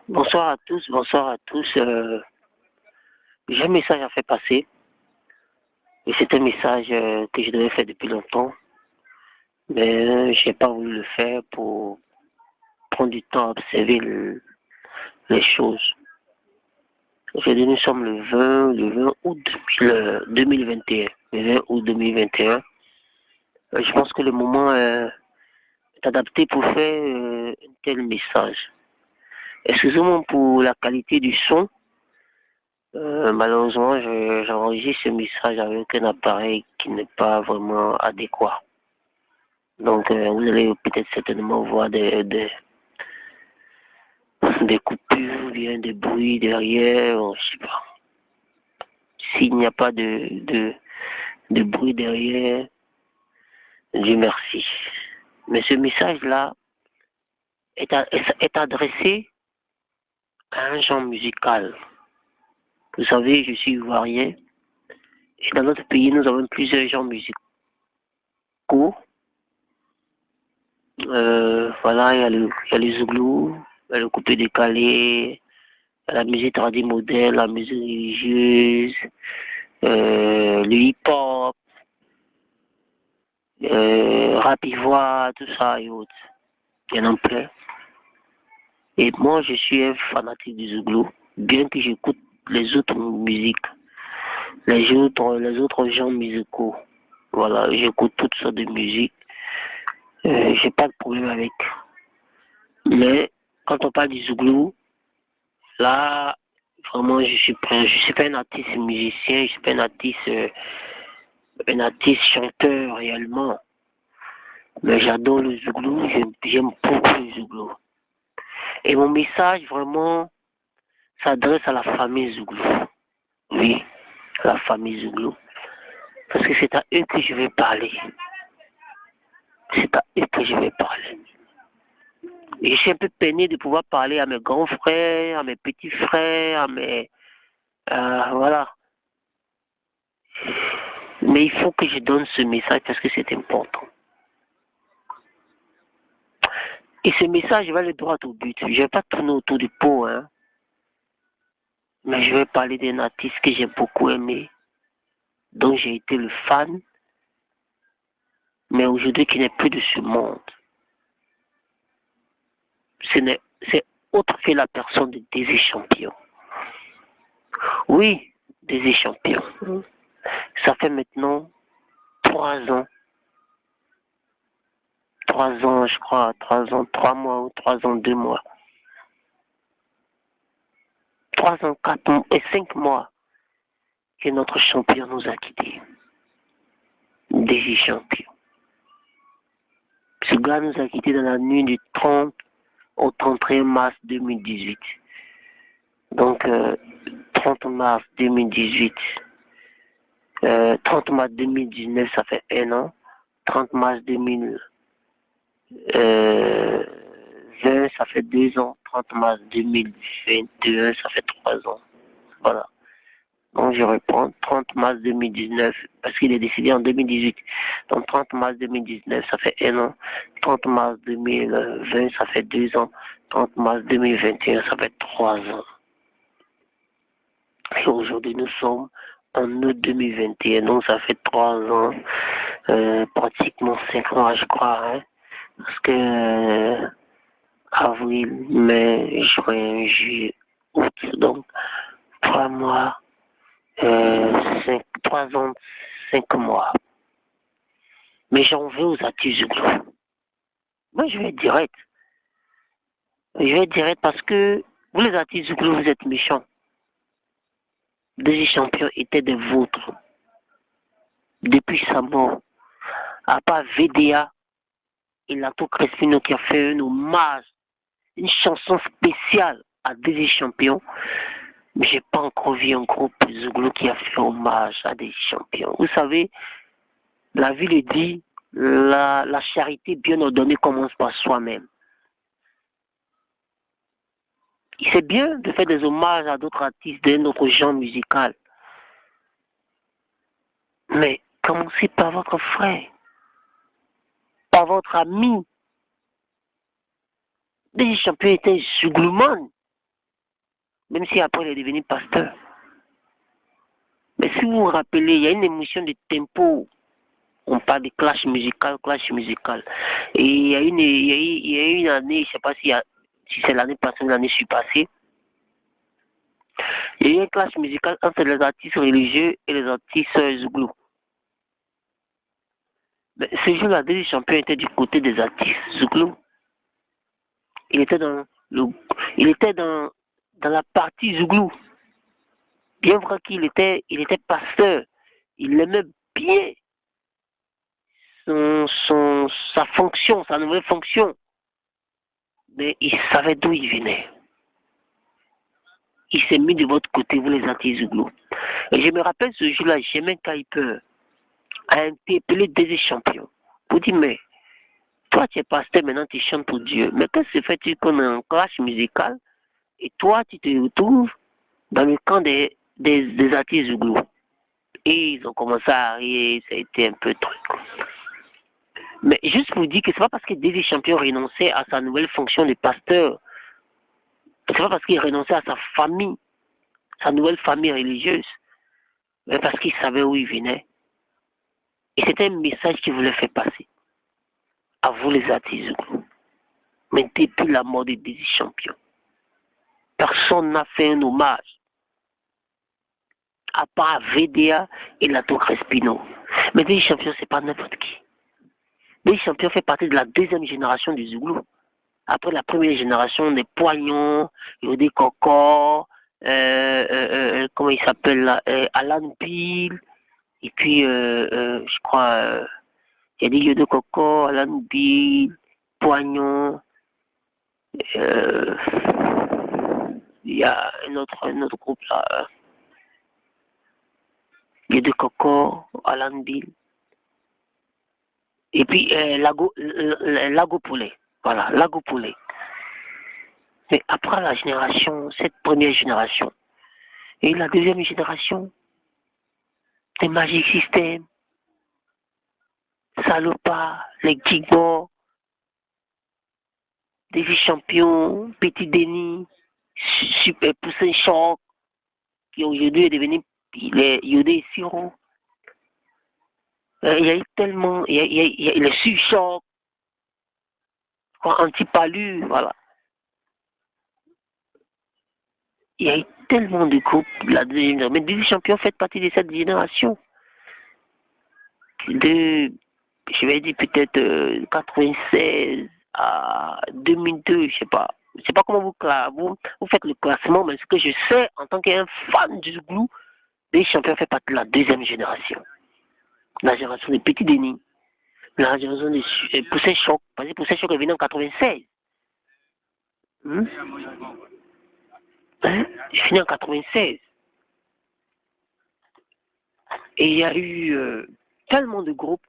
Bonsoir à tous, bonsoir à tous. J'ai un message à faire passer. Et c'est un message que je devais faire depuis longtemps. Mais je n'ai pas voulu le faire pour prendre du temps à observer les choses. Aujourd'hui, nous sommes le 20 août 2021. Le 20 août 2021. Je pense que le moment est adapté pour faire un tel message. Excusez-moi pour la qualité du son. Malheureusement, j'enregistre ce message avec un appareil qui n'est pas vraiment adéquat. Donc, vous allez peut-être certainement voir des coupures, bien des bruits derrière, je sais pas. S'il n'y a pas de bruit derrière, Dieu merci. Mais ce message-là est adressé à un genre musical. Vous savez, je suis ivoirien et dans notre pays, nous avons plusieurs genres musicaux. Voilà, il y a le zouglou, il y a le coupé décalé, il y a la musique tradie moderne, la musique religieuse, le hip-hop, rap ivoire, tout ça et autres. Il y en a plein. Et moi, je suis un fanatique du zouglou, bien que j'écoute les autres musiques, les autres genres musicaux. Voilà, j'écoute toutes sortes de musique. J'ai pas de problème avec. Mais quand on parle du zouglou, là, vraiment, je suis prêt. Je suis pas un artiste musicien, je suis pas un artiste chanteur réellement. Mais j'adore le zouglou, j'aime beaucoup le zouglou. Et mon message vraiment s'adresse à la famille zouglou. Oui, la famille zouglou. Parce que c'est à eux que je vais parler. C'est à eux que je vais parler. Et je suis un peu peiné de pouvoir parler à mes grands frères, à mes petits frères, à mes... voilà. Mais il faut que je donne ce message parce que c'est important. Et ce message va aller droit au but. Je ne vais pas tourner autour du pot, hein. Mais je vais parler d'un artiste que j'ai beaucoup aimé, dont j'ai été le fan, mais aujourd'hui qui n'est plus de ce monde. C'est autre que la personne de Désir Champion. Oui, Désir Champion. Ça fait maintenant 3 ans. 3 ans, je crois, 3 ans, 3 mois ou 3 ans, 2 mois. 3 ans, 4 mois et 5 mois que notre champion nous a quittés. Désir Champion. Ce gars nous a quittés dans la nuit du 30 au 31 mars 2018. Donc, 30 mars 2018, 30 mars 2019, ça fait 1 an. 30 mars 2020, ça fait 2 ans. 30 mars 2021, ça fait 3 ans. Voilà. Donc, je reprends 30 mars 2019, parce qu'il est décédé en 2018. Donc, 30 mars 2019, ça fait 1 an. 30 mars 2020, ça fait 2 ans. 30 mars 2021, ça fait 3 ans. Et aujourd'hui, nous sommes en août 2021, donc ça fait 3 ans, pratiquement 5 mois, je crois, hein, parce que avril, mai, juin, juillet, août, donc 3 mois, 3 ans, 5 mois. Mais j'en veux aux artistes. Moi, je vais être direct. Je vais être direct parce que vous, les artistes, vous êtes méchants. Désir Champion étaient des vôtres depuis sa mort. À part VDA et Lato Crespino qui a fait un hommage, une chanson spéciale à Désir Champion, mais j'ai pas encore vu un groupe Zouglou qui a fait hommage à des champions. Vous savez, la vie le dit, la charité bien ordonnée commence par soi-même. C'est bien de faire des hommages à d'autres artistes d'un autre genre musical. Mais commencez par votre frère, par votre ami. Désir Champion était un zouglouman. même si après il est devenu pasteur. Mais si vous vous rappelez, il y a une émission de tempo. On parle de clash musical, clash musical. Et il y a une année, je ne sais pas si c'est l'année passée ou l'année surpassée, il y a eu un clash musical entre les artistes religieux et les artistes zouglous. Mais ce jour-là, Dédé Champion était du côté des artistes zouglous. Il était dans le, il était dans la partie zouglou. Bien vrai il était pasteur. Il aimait bien sa fonction, sa nouvelle fonction. Mais il savait d'où il venait. Il s'est mis de votre côté, vous les anti-zouglous. Et je me rappelle ce jour-là, Germain Kuiper a interpellé des champions pour dire, mais toi tu es pasteur, maintenant tu chantes pour Dieu. Mais qu'est-ce que fait-il qu'on a un clash musical et toi tu te retrouves dans le camp des anti-zouglous? Et ils ont commencé à rire, ça a été un peu truc. Mais juste pour dire que c'est pas parce que Dédé Champion renonçait à sa nouvelle fonction de pasteur, c'est pas parce qu'il renonçait à sa famille, sa nouvelle famille religieuse, mais parce qu'il savait où il venait. Et c'était un message qu'il voulait faire passer à vous les artistes. Mais depuis la mort de Dédé Champion, personne n'a fait un hommage à part VDA et la tour Crespino. Mais Dédé Champion, c'est pas n'importe qui. Dédé Champion fait partie de la deuxième génération du Zouglou. Après la première génération des Poignons, Yodé Coco, comment il s'appelle là, Alan Bill, et puis je crois, il y a des Yodé Coco, Alan Bill, Poignon, il y a un autre groupe là, Yodé Coco, Alan Bill, et puis Lago Poulet, voilà, Lago Poulet. Mais après la génération, cette première génération, et la deuxième génération, les Magic System, Salopa, les Gigbo, des champions, Petit Denis, Super Poussin Choc, qui aujourd'hui est devenu les Yodé et Siro. Il y a eu tellement, il y a les Sur-Choc, Antipalu, voilà. Il y a eu tellement de groupes, la deuxième génération. Mais des champions fait partie de cette génération. De, je vais dire peut-être 96 à 2002, je sais pas. Je sais pas comment vous faites le classement, mais ce que je sais en tant qu'un fan du Zouglou, les champions fait partie de la deuxième génération. La génération des petits Denis, la génération des Poussin Choc, parce que Poussin Choc est venu en 96. Hein? Je finis en 96. Et il y a eu tellement de groupes.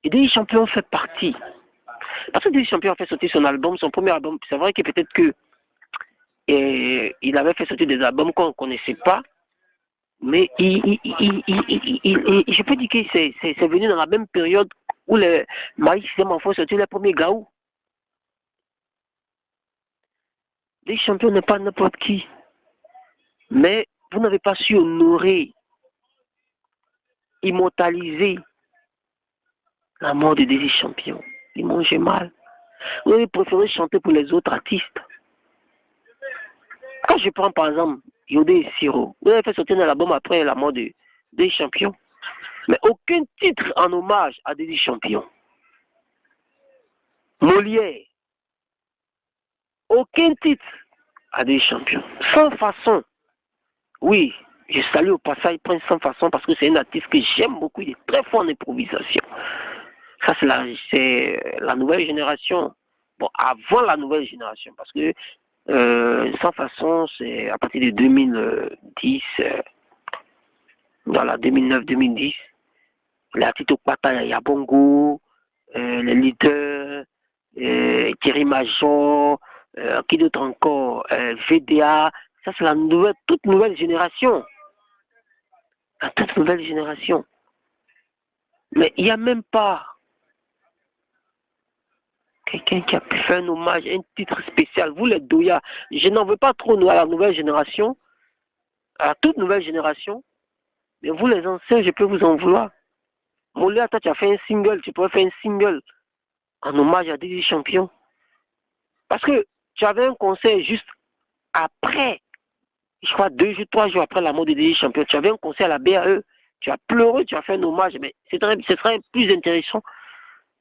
Et des champions fait partie. Parce que des champions a fait sortir son album, son premier album. C'est vrai que peut-être que il avait fait sortir des albums qu'on ne connaissait pas. Mais je peux dire que c'est venu dans la même période où les Maïs System ont fait sortir les premiers Gaou. Les champions n'est pas n'importe qui. Mais vous n'avez pas su honorer, immortaliser la mort de des champions. Ils mangeaient mal. Vous avez préféré chanter pour les autres artistes. Quand je prends par exemple Yodé et Siro, vous avez fait sortir un album après la mort des champions. Mais aucun titre en hommage à des champions. Molière, aucun titre à des champions. Sans façon. Oui, je salue au passage Prince Sans façon parce que c'est un artiste que j'aime beaucoup. Il est très fort en improvisation. Ça, c'est la nouvelle génération. Bon, avant la nouvelle génération, parce que Sans façon, c'est à partir de 2010, dans la 2009-2010, l'artiste Okpata Yabongo, les leaders, Thierry Major, qui d'autre encore, VDA, ça c'est la toute nouvelle génération. La toute nouvelle génération. Mais il n'y a même pas Quelqu'un qui a pu faire un hommage, un titre spécial. Vous les Doya, je n'en veux pas trop à la nouvelle génération, à toute nouvelle génération. Mais vous les anciens, je peux vous en vouloir. Moléa, toi tu as fait un single, tu pourrais faire un single en hommage à des champions. Parce que tu avais un concert juste après, je crois 2 jours, 3 jours après la mort de des champions. Tu avais un concert à la BAE, tu as pleuré, tu as fait un hommage. Mais ce serait plus intéressant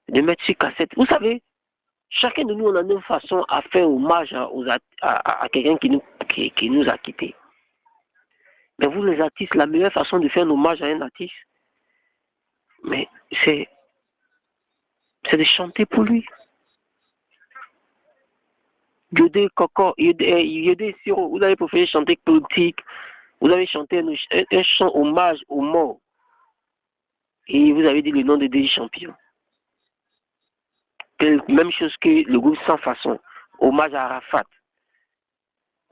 de mettre sur cassette. Vous savez, chacun de nous, on a une façon à faire hommage à quelqu'un qui nous a quittés. Mais vous, les artistes, la meilleure façon de faire un hommage à un artiste, mais c'est de chanter pour lui. Yodé Coco, Yodé Siro, vous avez préféré chanter politique, vous avez chanté un chant hommage aux morts. Et vous avez dit le nom de des champions. Même chose que le groupe Sans Façon, hommage à Arafat.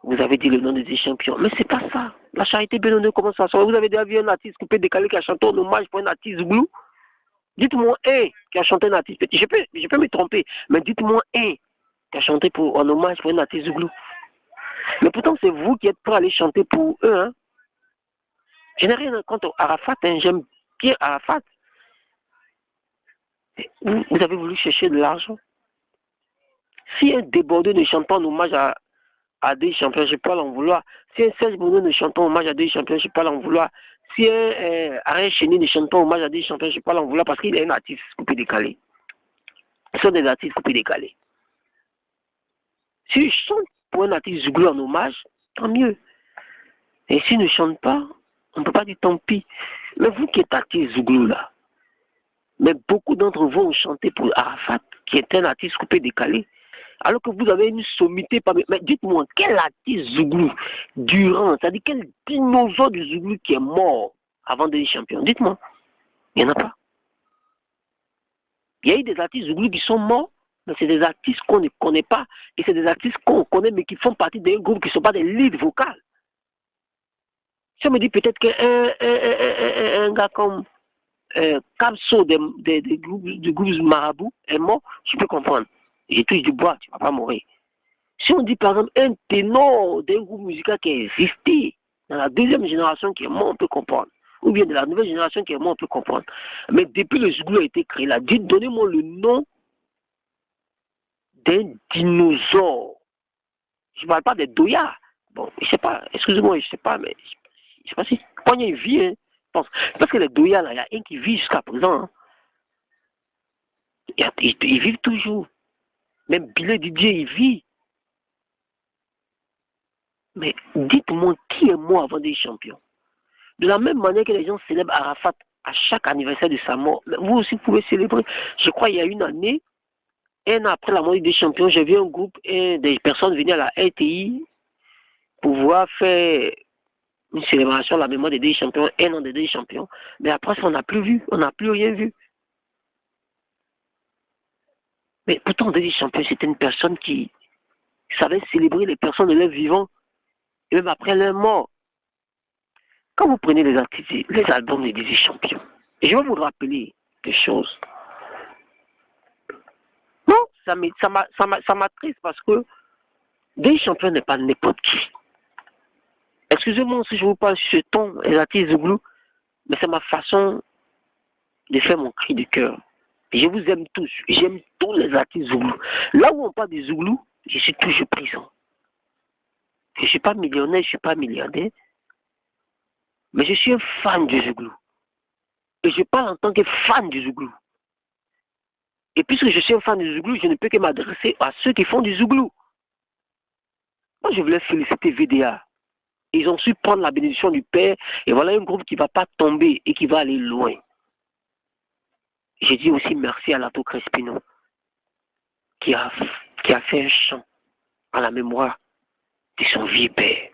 Vous avez dit le nom des champions. Mais c'est pas ça. La charité bénonneuse, comment ça se fait? Vous avez déjà vu un artiste coupé décalé qui a chanté un hommage pour un artiste Zouglou? Dites-moi un qui a chanté un artiste. Je peux me tromper, mais dites-moi un qui a chanté en hommage pour un artiste Zouglou. Mais pourtant, c'est vous qui êtes prêts à aller chanter pour eux. Hein? Je n'ai rien contre Arafat. Hein? J'aime bien Arafat. Vous avez voulu chercher de l'argent. Si un débordé ne chante pas en hommage à des champions, je peux pas l'en vouloir. Si un Serge Bono ne chante pas en hommage à des champions, je peux pas l'en vouloir. Si un Alain Chény ne chante pas en hommage à des champions, je peux pas l'en vouloir parce qu'il est un artiste coupé décalé. Ce sont des artistes coupés décalés. Si je chante pour un artiste Zouglou en hommage, tant mieux. Et s'il ne chante pas, on ne peut pas dire tant pis. Mais vous qui êtes artiste Zouglou là, mais beaucoup d'entre vous ont chanté pour Arafat, qui est un artiste coupé décalé. Alors que vous avez une sommité. Mais dites-moi, quel artiste Zouglou durant, c'est-à-dire quel dinosaure du Zouglou qui est mort avant d'être champion? Dites-moi. Il n'y en a pas. Il y a eu des artistes Zouglou qui sont morts, mais c'est des artistes qu'on ne connaît pas. Et c'est des artistes qu'on connaît, mais qui font partie d'un groupe qui ne sont pas des leads vocales. Si on me dit peut-être qu'un gars comme Kamso du groupe Marabout est mort, je peux comprendre. J'ai touché du bois, tu ne vas pas mourir. Si on dit par exemple un ténor d'un groupe musical qui a existé dans la deuxième génération qui est mort, on peut comprendre. Ou bien de la nouvelle génération qui est mort, on peut comprendre. Mais depuis le Zouglou a été créé là, donnez-moi le nom d'un dinosaure. Je ne parle pas des Doya. Bon, je ne sais pas, excusez-moi, je ne sais pas, mais je ne sais pas si quand il y a une vie, hein, parce que les Doya là, il y a un qui vit jusqu'à présent. Hein. Ils vivent toujours. Même Billy Didier, il vit. Mais dites-moi qui est mort avant des champions. De la même manière que les gens célèbrent Arafat à chaque anniversaire de sa mort, vous aussi pouvez célébrer. Je crois qu'il y a une année, un an après la mort des champions, j'ai vu un groupe et des personnes venir à la RTI pour pouvoir faire une célébration à la mémoire des deux champions, un an des deux champions. Mais après ça, on n'a plus vu, on n'a plus rien vu. Mais pourtant, des champions, c'était une personne qui savait célébrer les personnes de leur vivant, et même après leur mort. Quand vous prenez les artistes, les albums des champions, et je vais vous rappeler des choses. Non, ça m'attriste parce que des champions n'est pas n'importe qui. Excusez-moi si je vous parle sur ce ton, les artistes Zouglou, mais c'est ma façon de faire mon cri de cœur. Je vous aime tous, j'aime tous les artistes Zouglou. Là où on parle des Zouglou, je suis toujours présent. Je ne suis pas millionnaire, je ne suis pas milliardaire, mais je suis un fan du Zouglou. Et je parle en tant que fan du Zouglou. Et puisque je suis un fan du Zouglou, je ne peux que m'adresser à ceux qui font du Zouglou. Moi, je voulais féliciter VDA. Ils ont su prendre la bénédiction du Père. Et voilà un groupe qui ne va pas tomber et qui va aller loin. Je dis aussi merci à Lato Crespino qui a fait un chant à la mémoire de son vieux père.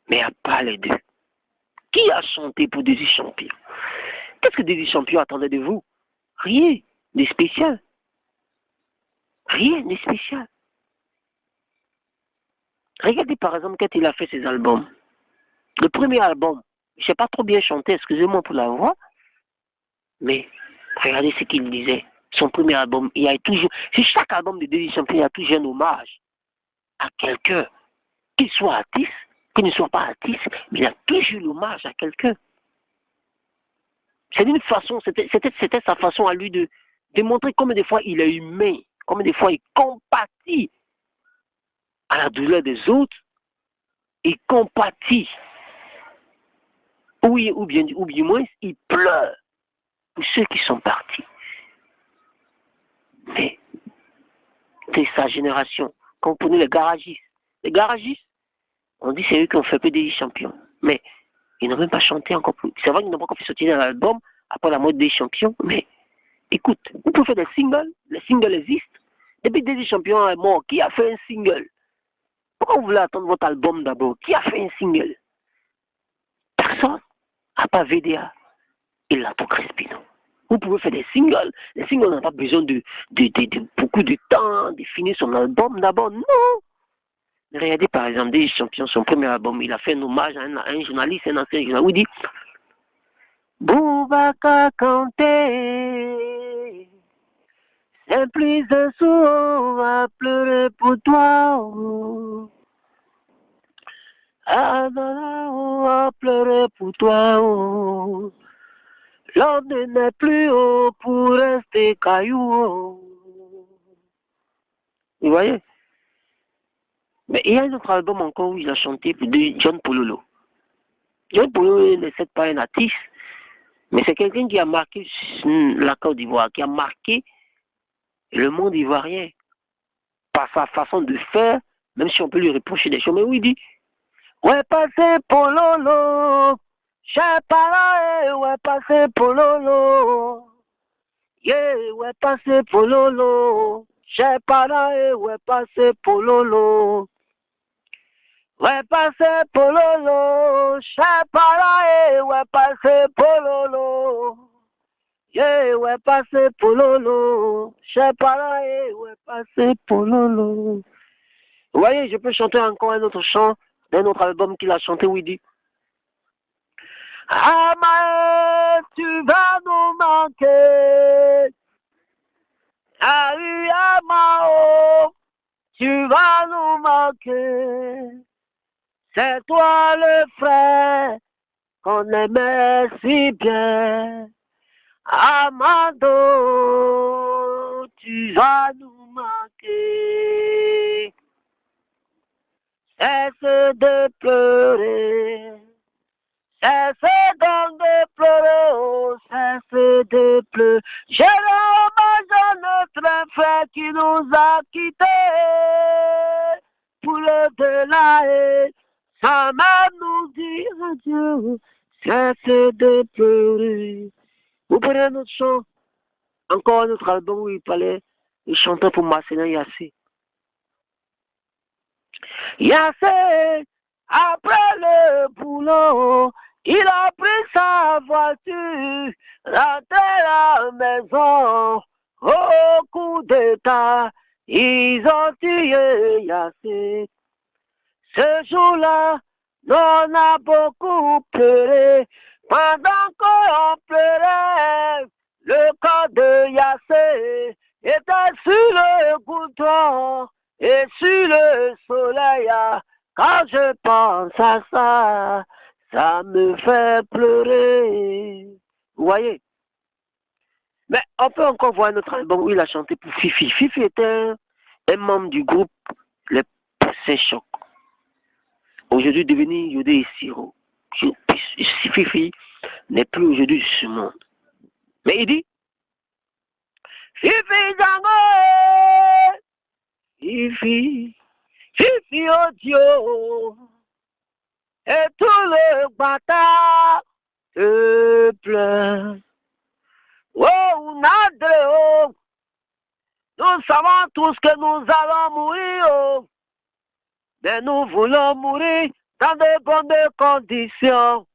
Mais à part les deux. Qui a chanté pour Désir Champion? Qu'est-ce que Désir Champion attendait de vous? Rien de spécial. Rien de spécial. Regardez par exemple quand il a fait ses albums. Le premier album, je n'ai pas trop bien chanté, excusez-moi pour la voix, mais regardez ce qu'il disait. son premier album, il y a toujours, c'est chaque album de Daddy Champion, il y a toujours un hommage à quelqu'un, qu'il soit artiste, qu'il ne soit pas artiste, mais il y a toujours l'hommage à quelqu'un. C'est une façon, c'était sa façon à lui de démontrer combien de fois il est humain, combien de fois il compatit à la douleur des autres, il compatit, ou bien moins, il pleure pour ceux qui sont partis. Mais c'est sa génération. Quand vous prenez les garagistes, on dit c'est eux qui ont fait peu des champions. Mais ils n'ont même pas chanté encore plus. C'est vrai qu'ils n'ont pas encore fait sortir un album après la mode des champions, mais écoute, vous pouvez faire des singles, les singles existent. Depuis que Daddy Champion est mort, qui a fait un single? Pourquoi vous voulez attendre votre album d'abord? Qui a fait un single? Personne, à part VDA et Lato Crespino. Vous pouvez faire des singles. Les singles n'ont pas besoin de beaucoup de temps, de finir son album d'abord. Non. Regardez par exemple Daddy Champion, son premier album, il a fait un hommage à un journaliste, un ancien journaliste, où il dit Boubacar Kanté, c'est plus un sourd à pleurer pour toi. Ah non, non, à pleurer pour toi. L'homme n'est plus haut pour rester caillou. Vous voyez? Mais il y a un autre album encore où il a chanté pour John Pololo. John Pololo n'est pas un artiste, mais c'est quelqu'un qui a marqué la Côte d'Ivoire, qui a marqué le monde ivoirien par sa façon de faire, même si on peut lui reprocher des choses. Mais oui, il dit ouais, passé Pololo, j'ai parlé, ouais, passé Pololo. Yeah, ouais, passé Pololo, j'ai parlé, ouais, passé Pololo. Ouais, passé Pololo, j'ai parlé, ouais, passé Pololo. Yeah, ouais, passé Pololo, j'ai parlé, ouais, passé Pololo. Vous voyez, je peux chanter encore un autre chant d'un autre album qu'il a chanté où il dit ah, Maë, tu vas nous manquer. Ah oui, Amao, tu vas nous manquer. C'est toi le frère qu'on aimait si bien. Amado, tu vas nous manquer. Cesse de pleurer. Cesse donc de pleurer, oh, cesse de pleurer. Je rends hommage à notre frère qui nous a quittés pour le delà et sans même nous dire adieu. Cesse de pleurer. Vous prenez un autre chant, encore un autre album où il parlait, il chantait pour Marcelin Yassé. Yassé, après le boulot, il a pris sa voiture, rentré à la maison, au coup d'état, ils ont tué Yassé. Ce jour-là, on a beaucoup pleuré, pendant qu'on pleurait, le corps de Yassé était sur le goudron et sur le soleil. Quand je pense à ça, ça me fait pleurer. Vous voyez? Mais on peut encore voir notre album où il a chanté pour Fifi. Fifi était un membre du groupe Les Poussins Choc. Aujourd'hui devenu Yodé et Siro. Fifi n'est plus aujourd'hui de ce monde. Mais il dit Fifi Zango, Fifi, Fifi Odio, et tout le bâtard te pleure. Oh, Nadeo, nous savons tous que nous allons mourir, oh, mais nous voulons mourir dans de bonnes conditions.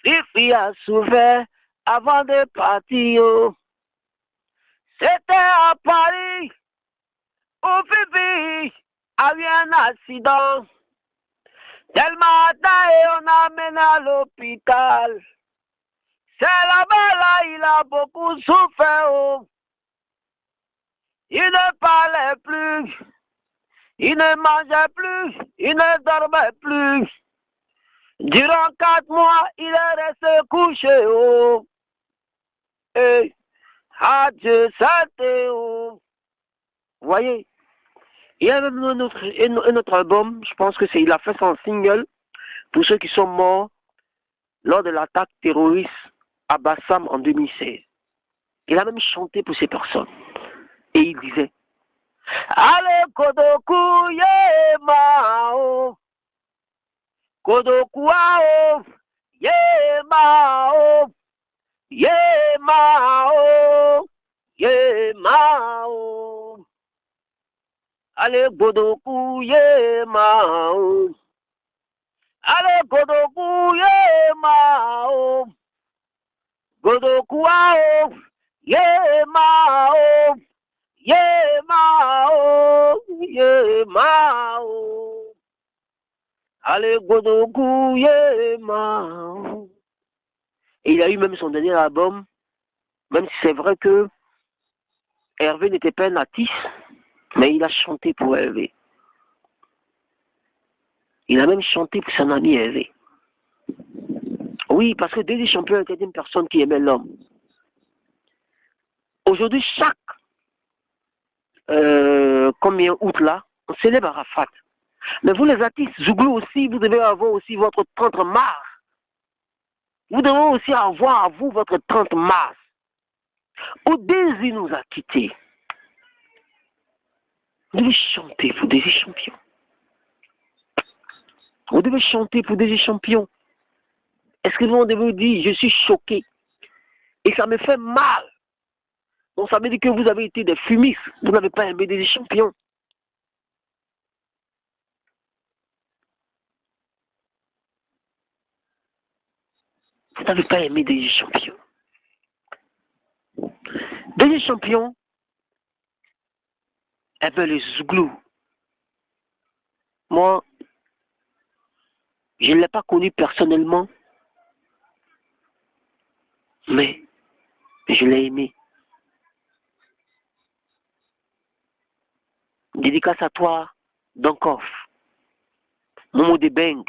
Fifi a souffert avant de partir, oh. C'était à Paris où Fifi a eu un accident. Tellement et on amène à l'hôpital. C'est là-bas, là, il a beaucoup souffert. Oh. Il ne parlait plus, il ne mangeait plus, il ne dormait plus. Durant 4 mois, il est resté couché. Oh. Et adieu, c'était oh. Vous voyez, il y a même un autre album, je pense que c'est, il a fait son single pour ceux qui sont morts lors de l'attaque terroriste à Bassam en 2016. Il a même chanté pour ces personnes. Et il disait, allez, Kodoku, ye mao, Kodoku, ye mao, ye mao, ye mao. Allez, Kodoku, ye mao. Allez, Kodoku, ye mao, Kodoku, ye mao. Ye mao, ye mao. Allez, Godoku, ye mao. Et il a eu même son dernier album, même si c'est vrai que Hervé n'était pas un artiste, mais il a chanté pour Hervé. Il a même chanté pour son ami Hervé. Oui, parce que Dédé Champion était une personne qui aimait l'homme. Aujourd'hui, chaque combien août là, on célèbre Arafat. Mais vous les artistes, Zouglou aussi, vous devez avoir aussi votre 30 mars. Vous devez aussi avoir à vous votre 30 mars. Odési nous a quittés. Vous devez chanter pour des champions. Vous devez chanter pour des champions. Est-ce que vous devez vous dire, je suis choqué. Et ça me fait mal. Donc ça veut dire que vous avez été des fumistes. Vous n'avez pas aimé des champions. Vous n'avez pas aimé des champions. Des champions, eh bien les Zouglous. Moi, je ne l'ai pas connu personnellement, mais je l'ai aimé. Dédicace à toi, Donkoff, Momo de Beng,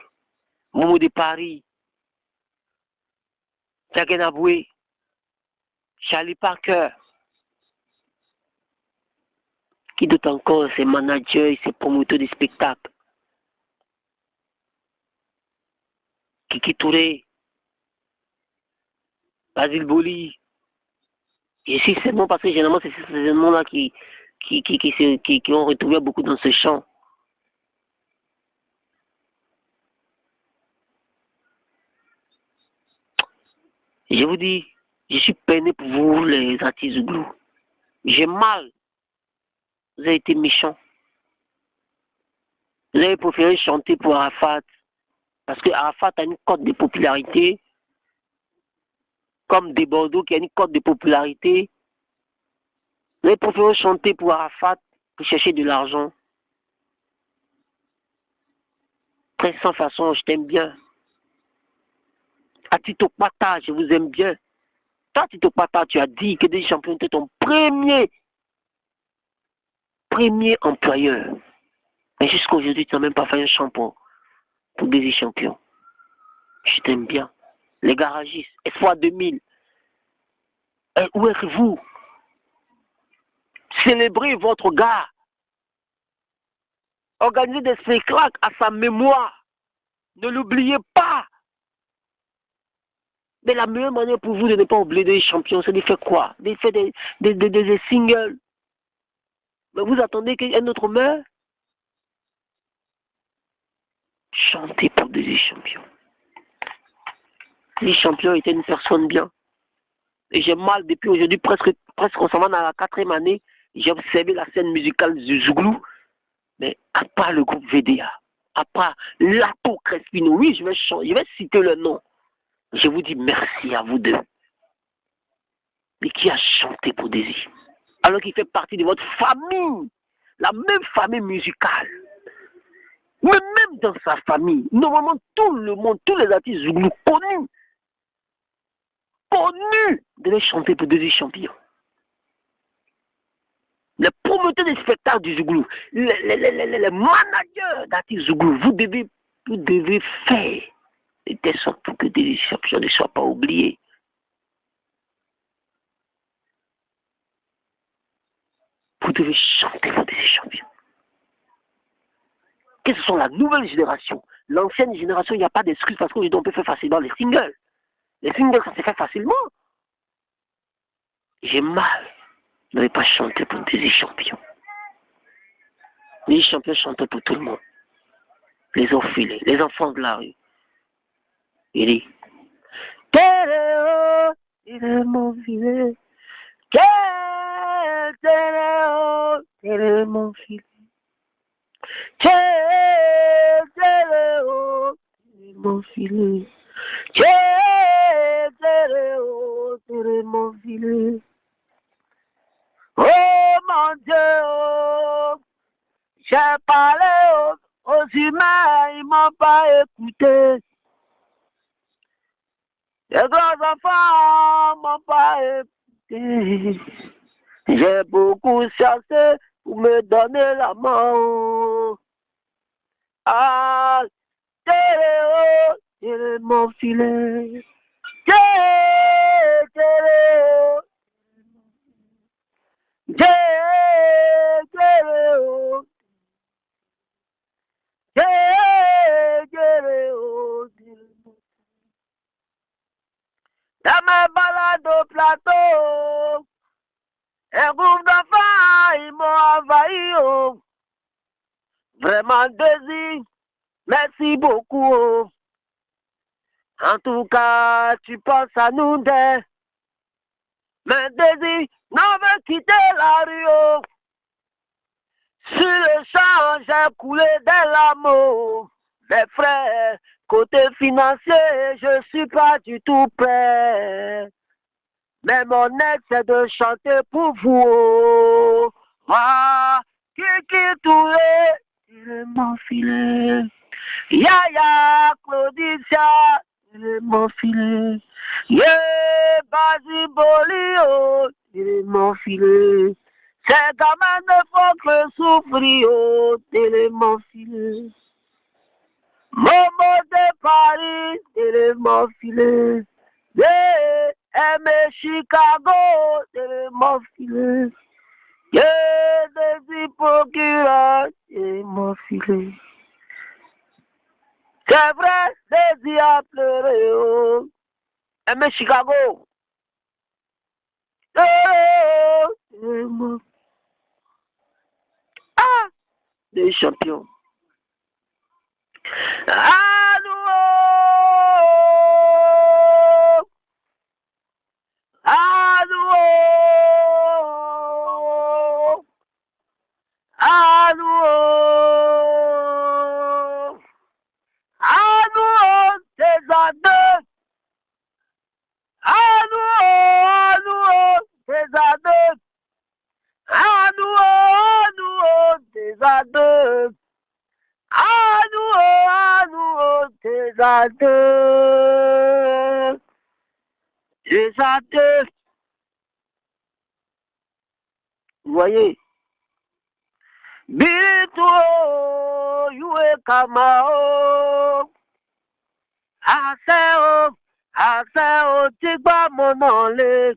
Momo de Paris, Tagenaboué, Charlie Parker, qui d'autre encore, ses managers, ses promoteurs de spectacles, Kiki Touré, Basile Boli. Je sais ces noms parce que généralement c'est ces noms-là qui ont retrouvé beaucoup dans ce chant. Je vous dis, je suis peiné pour vous les artistes Zouglou. J'ai mal. Vous avez été méchants. Vous avez préféré chanter pour Arafat. Parce que Arafat a une cote de popularité. Comme des Bordeaux qui a une cote de popularité. Vous avez préféré chanter pour Arafat pour chercher de l'argent. Très sans façon, je t'aime bien. À Tito Pata, je vous aime bien. Toi, Tito Pata, tu as dit que des champions étaient ton premier employeur. Mais jusqu'à aujourd'hui, tu n'as même pas fait un chant pour des champions. Je t'aime bien. Les garagistes, Espoir 2000. Et où êtes-vous? Célébrez votre gars. Organisez des spectacles à sa mémoire. Ne l'oubliez pas. Mais la meilleure manière pour vous de ne pas oublier des champions, c'est de faire quoi? De faire des singles. Mais vous attendez qu'un autre meure? Chantez pour des champions. Les champions étaient une personne bien. Et j'ai mal depuis aujourd'hui, presque on s'en va dans la 4e année. J'ai observé la scène musicale du Zouglou. Mais à part le groupe VDA, à part Lato Crespino, oui, je vais citer le nom. Je vous dis merci à vous deux. Mais qui a chanté pour Désir? Alors qu'il fait partie de votre famille, la même famille musicale. Mais même dans sa famille, normalement tout le monde, tous les artistes Zouglou connus, devaient chanter pour Désir Champion. les promoteurs des spectacles du Zouglou, les managers d'artistes Zouglou, vous devez faire de sorte pour que des champions ne soient pas oubliés. Vous devez chanter pour des champions. Que ce soit la nouvelle génération, l'ancienne génération, il n'y a pas d'excuse parce qu'on peut faire facilement les singles. Les singles, ça se fait facilement. J'ai mal de ne pas chanter pour des champions. Les champions chantent pour tout le monde. Les orphelins, les enfants de la rue. Il dit, Téléo, il est mon filet. Téléo, il est mon filet. Téléo, il est mon filet. Téléo, il est mon filet. Oh mon Dieu, j'ai parlé aux humains, ils m'ont pas écouté. Les grands enfants m'ont pas écouté. J'ai beaucoup cherché pour me donner la mort. Ah, Téléo, c'est mon filet. Téléo, Téléo, Téléo. Dans mes balades au plateau, un groupe d'enfants, ils m'ont envahi. Oh. Vraiment désir, merci beaucoup. Oh. En tout cas, tu penses à nous deux. Mais désir, non veut quitter la rue. Oh. Sur le champ, j'ai coulé des larmes. Mes frères, côté financier, je suis pas du tout prêt. Mais mon ex, c'est de chanter pour vous. Ah, Kiki Touré, il est mon filet. Yaya, Claudicia, il est mon filet. Yeah, Basi Bolio, il est mon filet. Ces gamins ne font que souffrir, oh, il est mon filet. Momo de Paris, il est mon filet. Yeah, aimé Chicago, c'est mon filet. Yeah, des hypocrites, c'est mon filet. C'est vrai, des a pleuré, oh. Aimé Chicago. Oh, c'est mon... Ah, des champions. Ah, nous, ah, nous, ah, nous, ah, nous, des adultes. Ah, nous, des adultes. Ah, nous, des adultes. Ah, nous, des adultes. Des adultes. Vous voyez? Bilito, yue kamao. Aseo, tigba monole.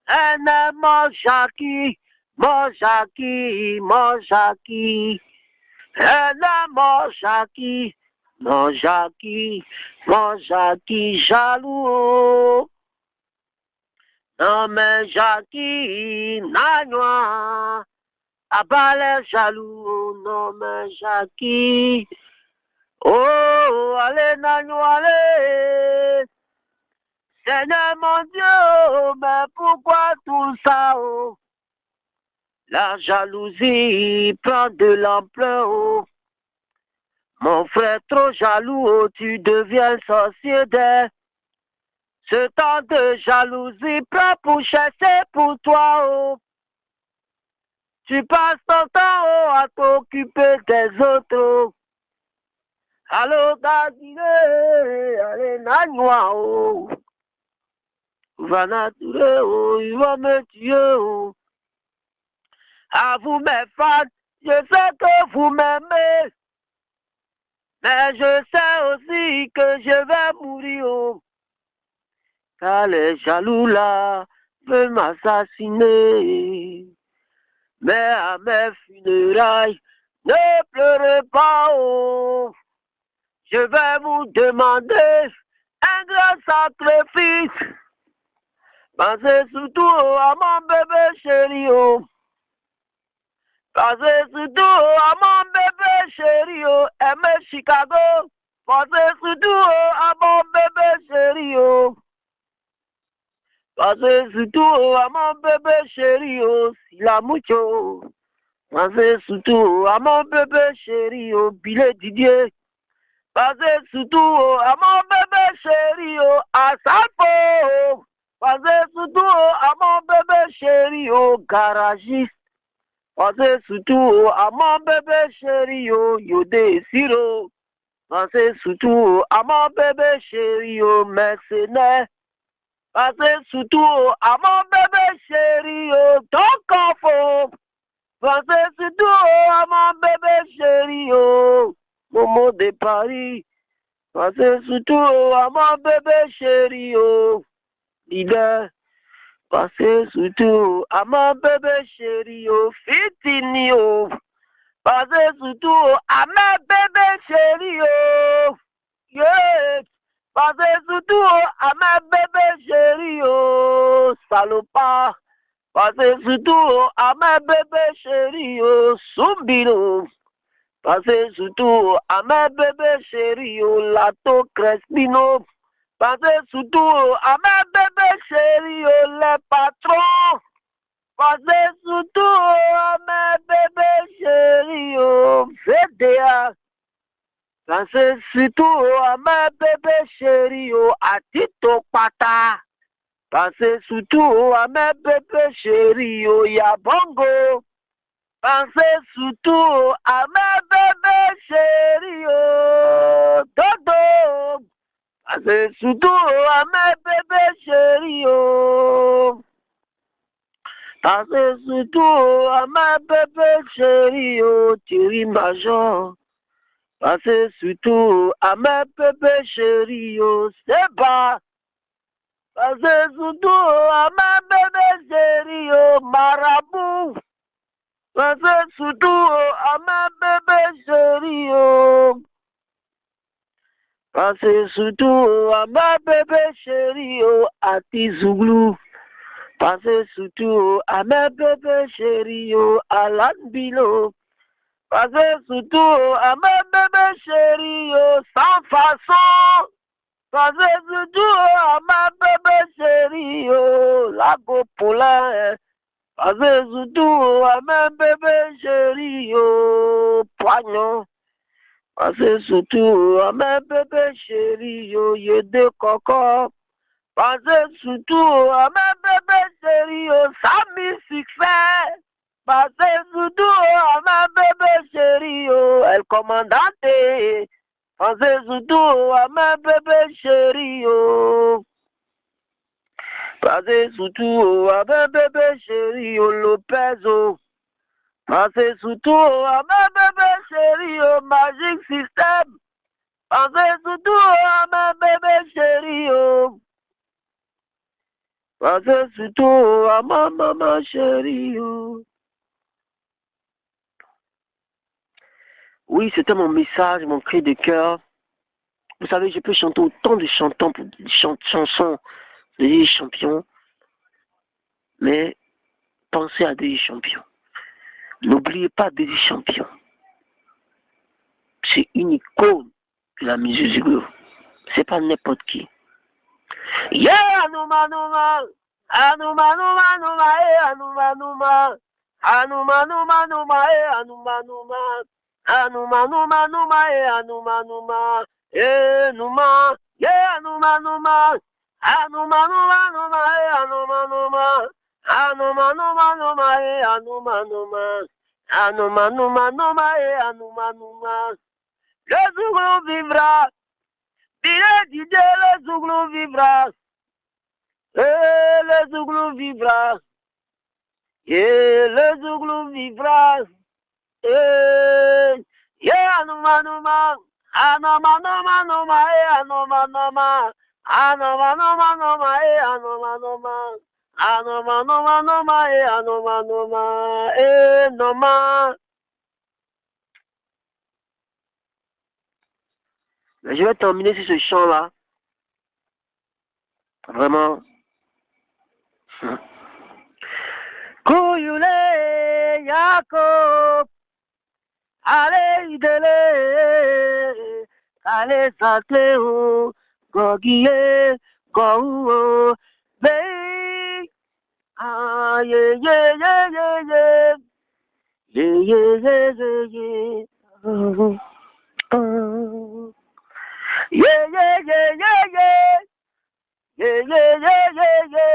Ene mojaki, mojaki, mojaki. Ene mojaki, mojaki, mojaki, jaloux. Non mais Jackie, nanois. Abalè jaloux, non mais Jackie. Oh, allez, nano, allez. Seigneur mon Dieu, mais pourquoi tout ça, oh? La jalousie prend de l'ampleur, oh. Mon frère trop jaloux, oh, tu deviens sorcier d'air. Ce temps de jalousie prend pour chasser pour toi, oh. Tu passes ton temps oh, à t'occuper des autres, oh. Allô, Dadine, allez, Nanois, oh. Va nature, oh, il va me tuer, oh. À vous mes fans, je sais que vous m'aimez. Mais je sais aussi que je vais mourir. Oh, car les jaloux là veulent m'assassiner. Mais à mes funérailles, ne pleurez pas. Oh, je vais vous demander un grand sacrifice. Pensez surtout à mon bébé chéri. Oh. Pensez surtout à mon bébé chéri. Oh. Aimé Chicago. Pensez surtout à mon bébé chéri. Oh. Pensez surtout à mon bébé chéri. Oh. Sila mucho. Pensez surtout à mon bébé chéri. Oh. Bilé Didier. Pensez surtout à mon bébé chéri. Oh. À Salpo. Pensez surtout à mon bébé chéri. Oh. Garagiste. Pensez surtout à mon bébé chéri. Oh. Yodé Siro. Pensez surtout à mon bébé chéri. Oh. Mercenaire. Pensez surtout à mon bébé chéri. Oh. Ton confort. Pensez surtout à mon bébé chéri. Oh. Momo de Paris. Pensez surtout à mon bébé chéri. Oh. Leader. Pensez surtout à mon bébé chéri. Oh. Fitini. Oh. Pensez surtout à mon bébé chéri. Oh. Yeah. Pensez surtout à mon bébé chéri. Oh. Salopard. Pensez surtout à mon bébé chéri. Oh. Sumbino. Pensez surtout à mon bébé chéri. Oh. Lato Crespino. Pensez surtout à mon bébé chéri. Oh. Les patrons. Pensez surtout à mon bébé chéri. Oh. VDA. Pensez surtout à mon bébé chéri. Oh. À Tito Pata. Pensez surtout à mon bébé chéri. Oh. Yabongo. Pensez surtout à mon bébé chéri. Oh. Dodo. Pensez surtout à mon bébé chéri. Oh. Pensez surtout à mon bébé chéri. Oh. Thierry Major. Pensez surtout à mon bébé chéri. Oh. Seba. Pensez surtout à mon bébé chéri. Oh. Marabout. Pensez surtout à mon bébé chéri. Oh. Pensez surtout à mon bébé chéri. Oh. Ati Zouglou. Pensez surtout à mon bébé chéri. Oh. Alan Bilo. Pensez surtout à mon bébé chéri. Oh. Sans façon. Pensez surtout à mon bébé chéri. Oh. Lago Poulain. Pensez surtout à mon bébé chéri. Oh. Poignon. Pensez surtout à mon bébé chéri. Oh. Yédé Coco. Pensez surtout à mon bébé chéri. Oh. Sami Succès. Pensez surtout à mon bébé chéri. Oh. El Commandante. Pensez surtout à mon bébé chéri. Oh. Pensez surtout à mon bébé chéri. Oh. Lopez. Oh. Pensez surtout à mon bébé chéri. Oh. Magic System. Pensez surtout à mon bébé chéri. Oh. Pensez surtout à ma maman chérie. Oh. Oui, c'était mon message, mon cri de cœur. Vous savez, je peux chanter autant de chansons de Dédi Champion, mais pensez à Dédi Champion. N'oubliez pas Dédi Champion. C'est une icône de la musique Zouglou. C'est pas n'importe qui. Yeah, Anouma, Anouma. Anouma, Anouma, Anouma, Anouma, Anouma. Anouma, Anouma, Anouma, Anouma, Anouma. Anouma, Anouma, Anouma, Anouma, Anouma. Nouma, yeah, Anouma, Anouma. Anouma, Anouma, Anouma, Anouma, Anouma. Anouma, Anouma, Anouma, Anouma, Anouma. Anouma, Anouma, Anouma, Anouma, Anouma. Le Zouglou vivra. Didier, le Zouglou vivra. Le Zouglou vivra. Et le Zouglou vivra. Yeah, Anuma, Numa. Anoma, Noma, Noma, Anoma, Noma. Anoma, Noma, Noma, Anoma, Noma. Anoma, Noma, Noma, Anoma, Noma, Noma. Mais je vais terminer sur ce chant-là. Vraiment. Kouyule Yakob, allez idele, allez sateo, gogiye, gouo, bey, ah ye ye ye ye ye, ye ye ye ye ye, ye ye ye ye ye, ye ye ye ye ye.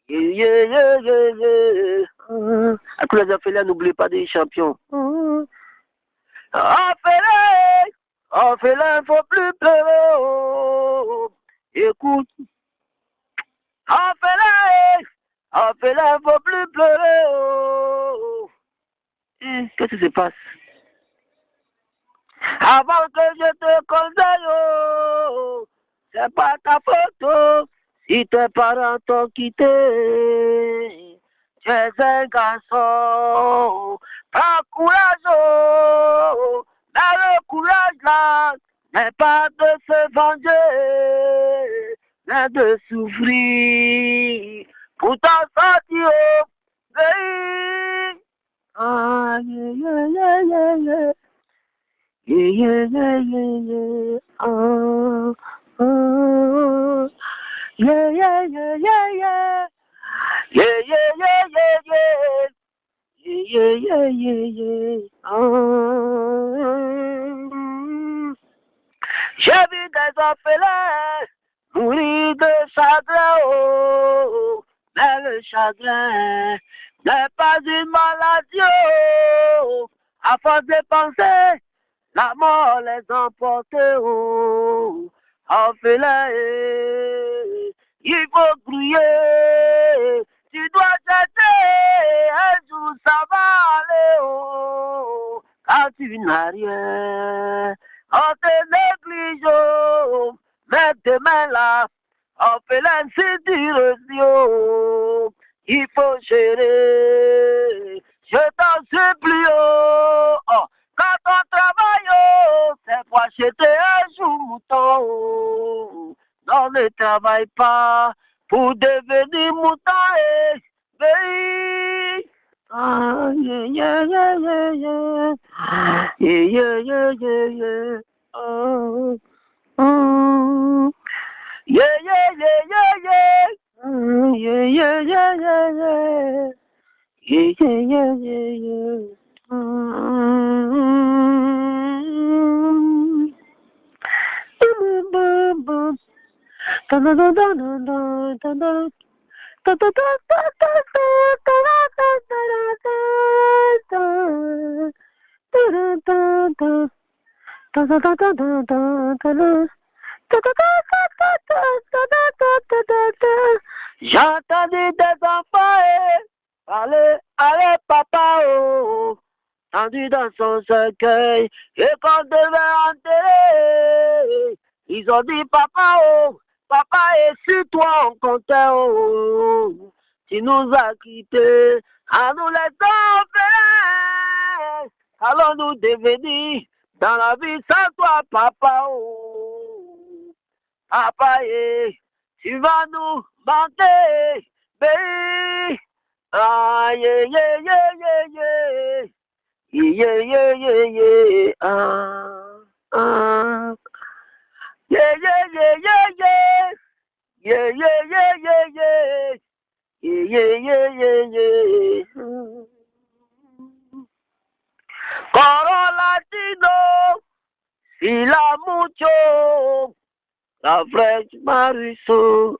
Yeah, yeah, yeah, yeah. À tous les affaires, n'oubliez pas des champions. Orphelin, faut plus pleurer. Écoute, orphelin, faut plus pleurer. Qu'est-ce qui se passe? Avant que je te conseille, c'est pas ta faute. Si tes parents t'ont quitté, tu es un garçon, prends courage, mais le courage là n'est pas de se venger, mais de souffrir pour t'en sortir, pays. Ah, yeah, yeah, yeah, yeah, yeah. Yeah, yeah, yeah, yeah, yeah. Oh, oh. Yeah, yeah, yeah, yeah, yeah. Yeah, yeah, yeah, yeah, yeah. Yeah, yeah, yeah, yeah. Oh. J'ai vu des orphelins mourir de chagrin, oh. Mais le chagrin n'est pas une maladie, oh. À force de penser, la mort les emporte, oh. Orphelin, il faut crier. Tu dois chercher, un jour ça va aller, oh. Quand tu n'as rien, on te néglige, oh. Mais demain là, orphelin, c'est dur aussi, oh. Il faut gérer, je t'en supplie, oh. Quand on travaille, c'est pour acheter un jour mouton, oh. Non, ne travaille pas pour devenir mouton, mais ah, yeah, yeah, yeah, yeah, yeah. Yeah, yeah, yeah, yeah, yeah. Oh, oh. Yeah, yeah, yeah, yeah, yeah. Yeah, yeah, yeah, yeah, yeah. Yeah, yeah, yeah, yeah, yeah. J'entendais des enfants parler, allez papa, oh, tendu dans son cercueil, et quand devait enterrer, ils ont dit papa, oh, papa, et sur toi on comptait, oh, tu nous as quittés, à nous les enfants, allons-nous devenir dans la vie sans toi, papa, oh, papa, tu vas nous manquer, baby. Ah, yeah, yeah, yeah, yeah, yeah. Yeah, yeah, yeah, yeah. Ah. Yeah, yeah, yeah, yeah, yeah. Yeah, yeah, yeah, yeah, yeah. Yeah, yeah, yeah, yeah, yeah. Coro latino, sila mucho, la French Mariso.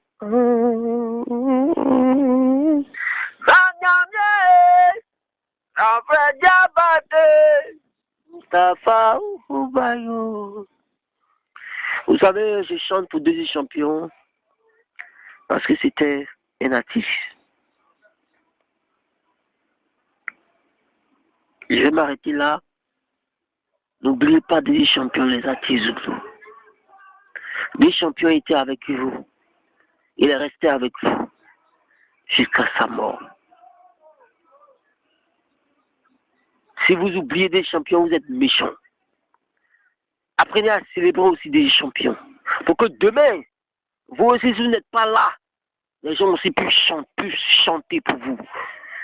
Vous savez, je chante pour deux champions parce que c'était un artiste. Je vais m'arrêter là. N'oubliez pas des champions, les Atizouglou. Des champions étaient avec vous. Il est resté avec vous jusqu'à sa mort. Si vous oubliez des champions, vous êtes méchants. Apprenez à célébrer aussi des champions. Pour que demain, vous aussi, si vous n'êtes pas là, les gens aussi puissent chanter pour vous.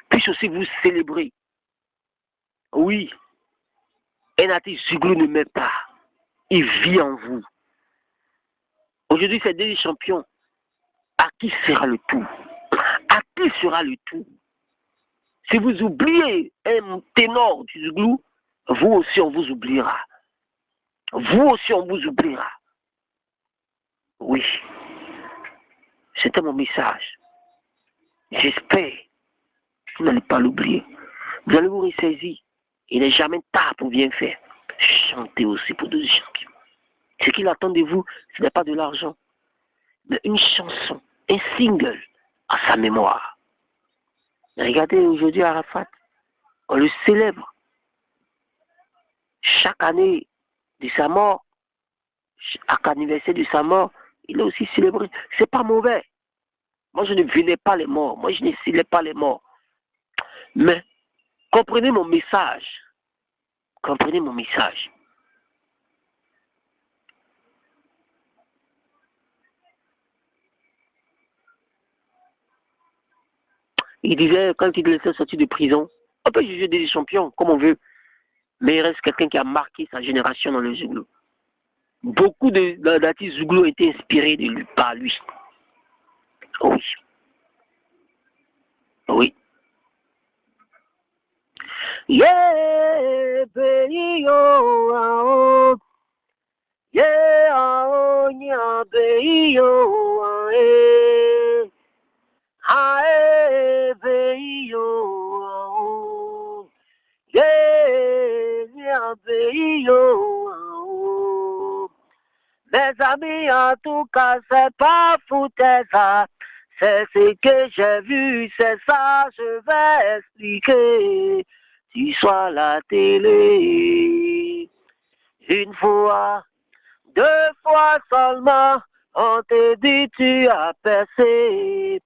Puissent aussi vous célébrer. Oui, Enati Zouglou ne met pas. Il vit en vous. Aujourd'hui, c'est des champions. À qui sera le tout? À qui sera le tout? Si vous oubliez un ténor du Zouglou, vous aussi on vous oubliera. Vous aussi on vous oubliera. Oui, c'était mon message. J'espère que vous n'allez pas l'oublier. Vous allez vous ressaisir. Il n'est jamais tard pour bien faire. Chantez aussi pour d'autres champions. Ce qu'il attend de vous, ce n'est pas de l'argent, mais une chanson, un single à sa mémoire. Regardez aujourd'hui Arafat, on le célèbre. Chaque année de sa mort, chaque anniversaire de sa mort, il est aussi célébré. C'est pas mauvais. Moi, je ne vénère pas les morts. Moi, je ne célèbre pas les morts. Mais comprenez mon message. Comprenez mon message. Il disait, quand il était sorti de prison, on peut juger des champions comme on veut, mais il reste quelqu'un qui a marqué sa génération dans le Zouglou. Beaucoup d'artistes Zouglou ont été inspirés par lui. Oui. Oui. Yeah, baby, oh, yeah, oh, yeah, baby, oh, eh. Ae, baby, oh, yeah, baby, oh. Mes amis, en tout cas, c'est pas foutaise, c'est ce que j'ai vu, c'est ça, je vais expliquer. Tu sois à la télé, une fois, deux fois seulement, on te dit tu as percé.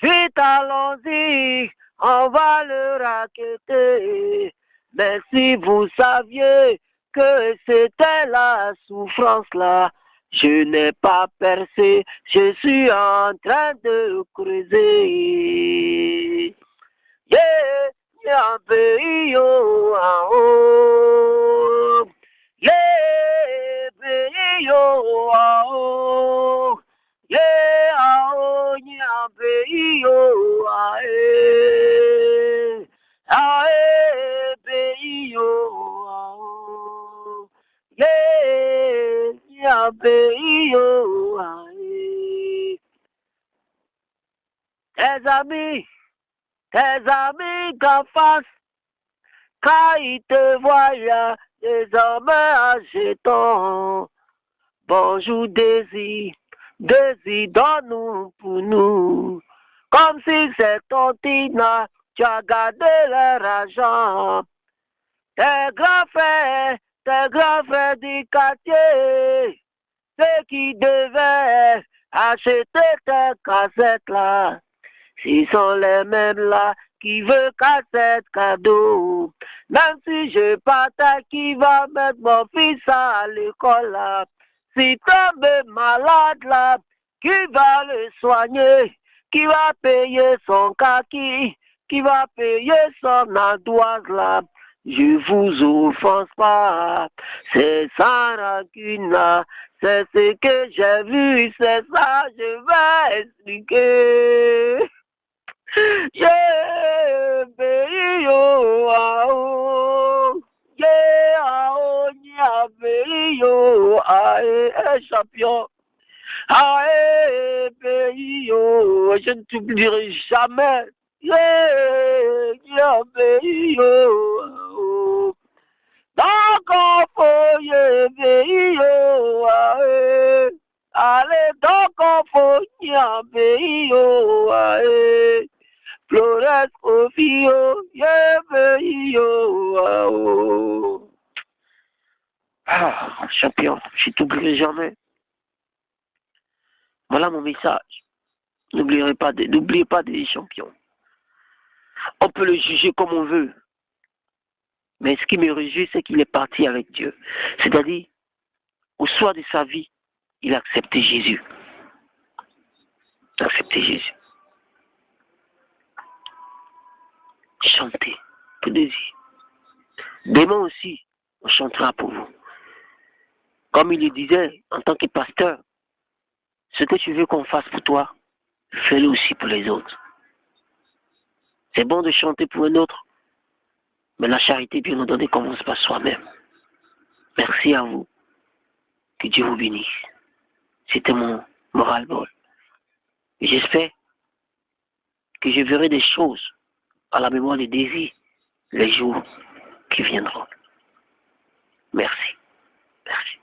Vite allons-y, on va le raqueter. Mais si vous saviez que c'était la souffrance là, je n'ai pas percé, je suis en train de creuser. Yeah, yeah, baby, oh, oh. Yeah, baby, oh, oh. Yeah, oh, yeah, baby, oh, baby, oh, yeah, yeah, baby, oh, tes amis qu'en face, quand ils te voient, désormais agitons. Bonjour Désir, Désir, donne-nous pour nous. Comme si c'est ton tina, tu as gardé leur argent. Tes grands frères du quartier, ceux qui devaient acheter tes cassettes là, ce sont les mêmes là qui veulent cassettes cadeau. Même si je partage, qui va mettre mon fils à l'école là. Si tombe malade là, qui va le soigner? Qui va payer son kaki? Qui va payer son ardoise là? Je vous offense pas, c'est sans rancune là, c'est ce que j'ai vu, c'est ça, je vais expliquer. Yeah, baby, oh, oh. Yeah, oh, yeah, baby, oh, champion. Baby, oh, je ne t'oublierai jamais. Yeah, yeah, baby, oh. Donc, on faut, yeah, baby, oh, allez, donc, on faut, yeah, baby, oh, Flores, Ofio, yeah, baby, oh, ah, oh. Ah, champion, je t'oublierai jamais. Voilà mon message. N'oubliez pas des champions. On peut le juger comme on veut. Mais ce qui me réjouit, c'est qu'il est parti avec Dieu. C'est-à-dire, au soir de sa vie, il a accepté Jésus. Il a accepté Jésus. Chantez, pour désir. Demain aussi, on chantera pour vous. Comme il le disait, en tant que pasteur, ce que tu veux qu'on fasse pour toi, fais-le aussi pour les autres. C'est bon de chanter pour un autre, mais la charité bien ordonnée commence par soi-même. Merci à vous. Que Dieu vous bénisse. C'était mon ras-le-bol. J'espère que je verrai des choses à la mémoire des désirs les jours qui viendront. Merci. Merci.